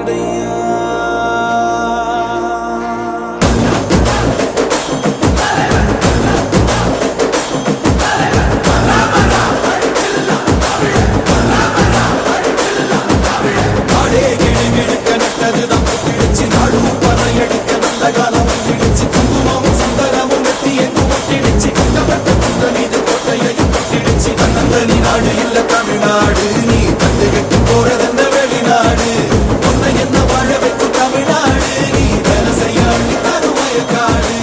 பாதையா நாடு இல்ல தமிழ்நாடு நீ தந்து கட்டு போறதென்ன வெளிநாடு உன்னை என்ன வாழ வைக்கும் தமிழ்நாடு நீ வேலை செய்ய அள்ளி தரும் வயக்காடு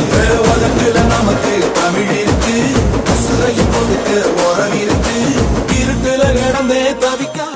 உதட்டுல நமக்கு தமிழ் இருக்கு சுரையும் கொடுக்க உரம் இருக்கு இருட்டுல கிடந்தே தவிக்காது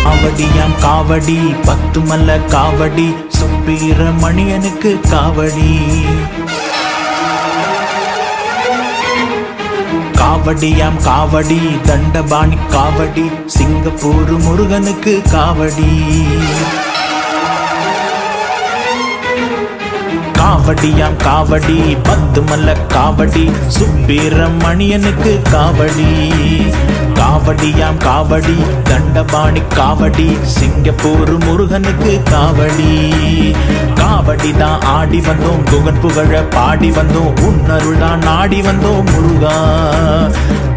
காவடியாம் காவடி 10 மல்ல காவடி சுப்பிரமணியனுக்கு காவடி காவடியாம் காவடி தண்டபாணி காவடி சிங்கப்பூர் முருகனுக்கு காவடி காவடியாம் காவடி 10 மல்ல காவடி சுப்பிரமணியனுக்கு காவடி காவடியாம் காவடி தண்டபாணி காவடி சிங்கப்பூர் முருகனுக்கு காவடி காவடி தான் ஆடி வந்தோம் குகன் புகழ பாடி வந்தோம் உன்னருள்தான் நாடி வந்தோம் முருகா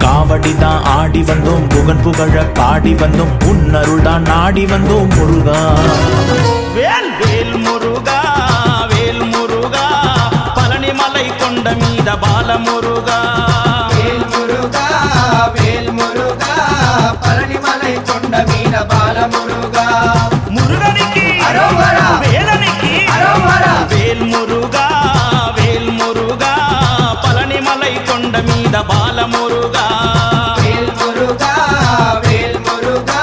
காவடி தான் ஆடி வந்தோம் குகன் புகழ பாடி வந்தோம் உன்னருள்தான் நாடி வந்தோம் முருகா வேல் வேல் முருகா வேல் முருகா பழனிமலை கொண்ட மீத பால முருகா வேல் முருகா வேல் முருகா பழனிமலை கொண்ட மீத பால முருகா முருகனுக்கு அரோகரா வேலனுக்கு அரோகரா வேல் முருகா வேல் முருகா பழனிமலை கொண்ட மீத பால முருகா வேல் முருகா வேல் முருகா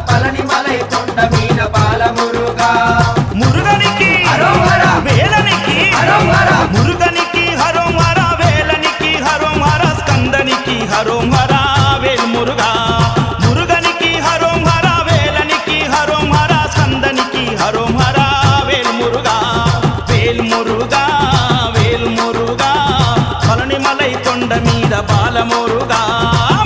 பழனிமலை கொண்ட மீத பால முருகா முருகனுக்கு அரோகரா வேலனுக்கு அரோகரா முருகனுக்கு ஹரோமரா வேலனுக்கு ஹரோமரா ஸ்கந்தனுக்கு ஹரோமரா வேல் முருகா முருகனுக்கு ஹரோமரா வேலனுக்கு ஹரோமரா ஸ்கந்தனுக்கு ஹரோமரா வேல் முருகா வேல் முருகா வேல் முருகா பழனிமலை கொண்ட மீத பால முருகா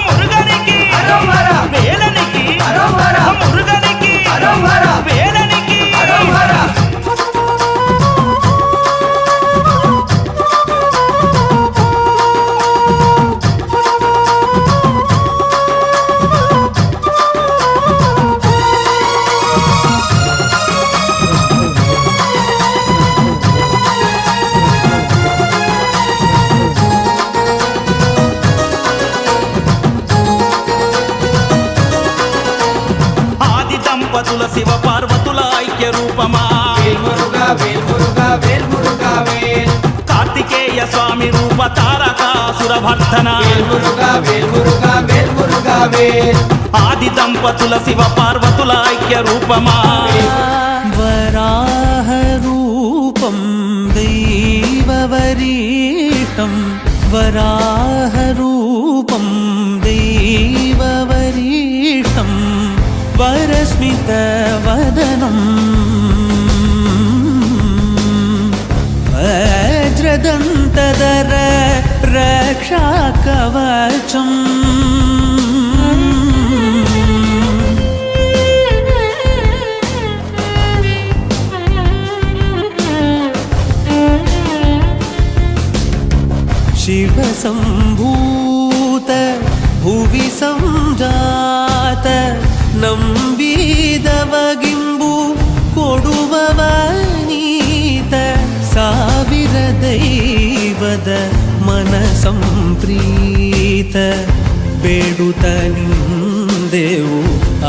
முருகனுக்கு அரோகரா வேலனுக்கு அரோகரா முருகனுக்கு அரோகரா வேலனுக்கு அரோகரா ఆది దంపతుల శివ పార్వతుల ఐక్య రూపమా వేల్ మురుగా వేల్ మురుగా వేల్ మురుగా వేల్ కార్తికేయ స్వామి రూప తారకాసుర భర్తన వేల్ మురుగా వేల్ మురుగా వేల్ మురుగా వేల్ ఆది దంపతుల శివ పార్వతుల ఐక్య రూపమా వరాహ రూపం దైవవరీష్టం వరాహ రూపం దైవవరీష్టం వరస్మిత వదనం వజ్రదంతధర రక్షా కవచం शिव संभूत भुवि संजात ನಂಬಿದವಗಿಂಬು ಕೊಡುವವನೀತ ಸಾವಿರ ದೈವದ ಮನ ಸಂಪ್ರೀತ ಬೇಡುತ್ತ ನಿಂದೆವು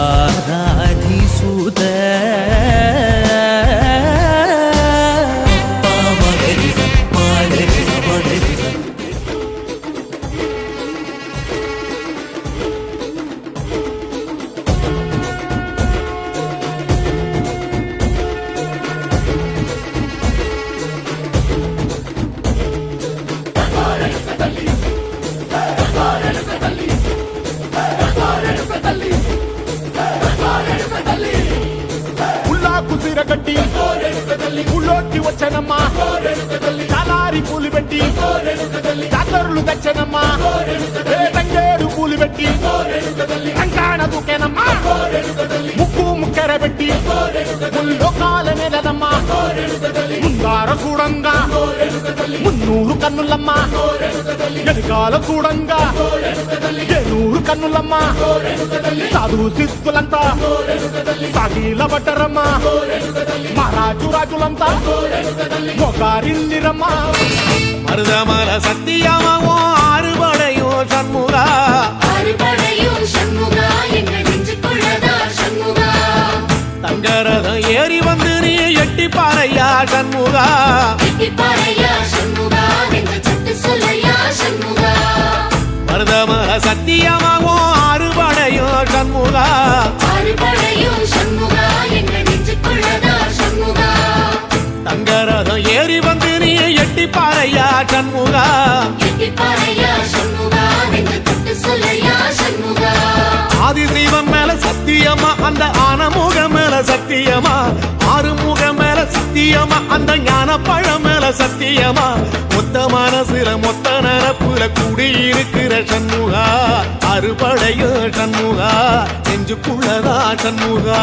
ಆರಾಧಿಸುತ್ತ కుసిరగట్టి ఉళ్ళోకి వచ్చనమ్మా చాలారి పూలు పెట్టి జాతరులు తెచ్చనమ్మా తంగేడు పూలు పెట్టి కంకాణ దూకేనమ్మా ముక్కు ముక్కెర పెట్టి ముల్లోకాల నెలనమ్మా ముందార చూడంగా మున్నూరు కన్నులమ్మా ఎనకాల చూడంగా ఏనూరు కన్నులమ్మా సాధు సిద్ధులంతా సాగిల బట్టరమ్మా మహారాజు రాజులంతా మొగారిల్లిరమ్మా மருதமர சத்தியமாவோ ஆறுபடையோ சண்முகா தங்கரதம் ஏறி வந்து நீ எட்டி பாறையா சண்முகா மருதமர சத்தியமாவோ ஆறுபடையோ சண்முகா தங்கரதம் ஏறி வந்து நீ எட்டி பாறையா சண்முகா ஆதிசைவம் மேல சத்தியமா அந்த ஆனமுகம் மேல சத்தியமா ஆறுமுகம் மேல சத்தியமா அந்த ஞான பழம் மேல சத்தியமா மொத்த மனசுல மொத்த நரப்புல கூடியிருக்கிற சண்முகா அறுபடையோ சண்முகா நெஞ்சுக்குள்ளதா சண்முகா